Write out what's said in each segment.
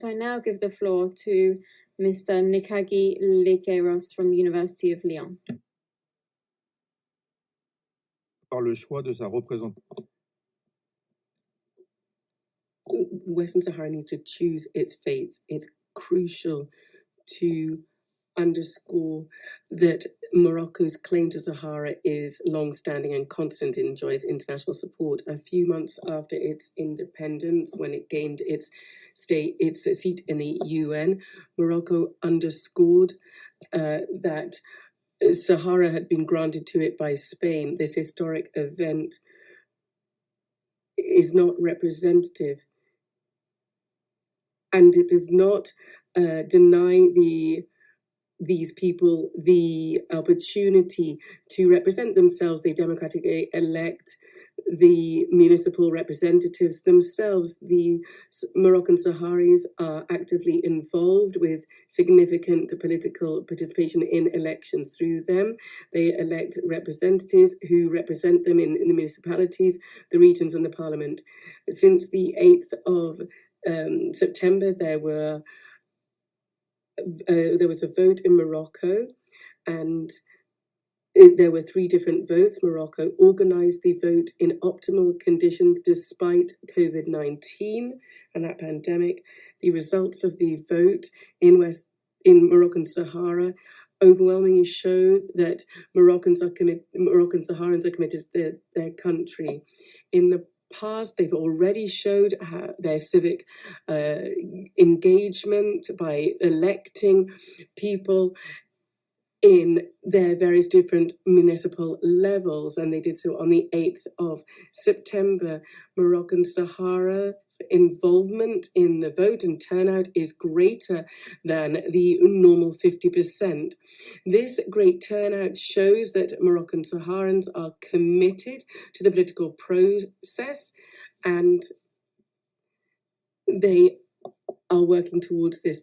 I now give the floor to Mr. Lygeros from the University of Lyon. Par le choix de sa représentation. Western Sahara needs to choose its fate. It's crucial to underscore that Morocco's claim to Sahara is long-standing and constant and enjoys international support. A few months after its independence, when it gained its seat in the UN, Morocco underscored that Sahara had been granted to it by Spain. This historic event is not representative, and it does not deny these people the opportunity to represent themselves. They democratically elect the municipal representatives themselves. The Moroccan Saharis are actively involved with significant political participation in elections. Through them, they elect representatives who represent them in the municipalities, the regions, and the parliament. Since the 8th of September, there was a vote in Morocco, and there were 3 different votes. Morocco organized the vote in optimal conditions despite COVID-19 and that pandemic. The results of the vote in Moroccan Sahara overwhelmingly show that Moroccan Saharans are committed to their country. In the past, they've already showed their civic engagement by electing people in their various different municipal levels, and they did so on the 8th of September. Moroccan Sahara's involvement in the vote and turnout is greater than the normal 50%. This great turnout shows that Moroccan Saharans are committed to the political process, and they are working towards this.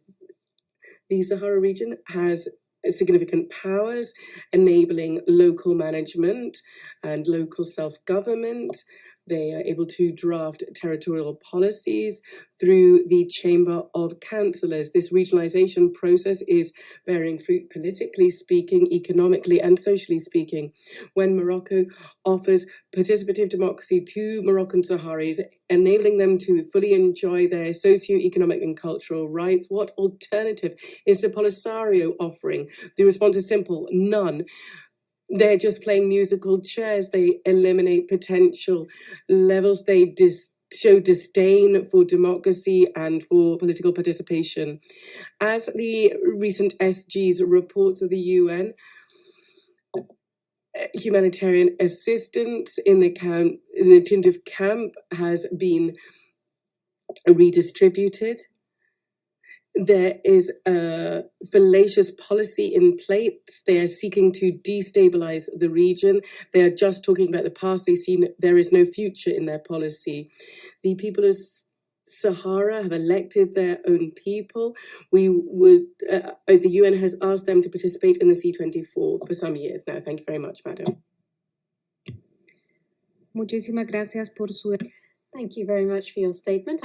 The Sahara region has significant powers, enabling local management and local self-government. They are able to draft territorial policies through the Chamber of Councillors. This regionalization process is bearing fruit politically speaking, economically and socially speaking. When Morocco offers participative democracy to Moroccan Saharis, enabling them to fully enjoy their socio-economic and cultural rights, what alternative is the Polisario offering? The response is simple: none. They're just playing musical chairs. They eliminate potential levels. They show disdain for democracy and for political participation. As the recent SG's reports of the UN, humanitarian assistance in the Tindouf camp has been redistributed. There is a fallacious policy in place. They are seeking to destabilize the region. They are just talking about the past. They see there is no future in their policy. The people of Sahara have elected their own people. The UN has asked them to participate in the C24 for some years now. Thank you very much, madam. Muchísimas gracias por su... Thank you very much for your statement.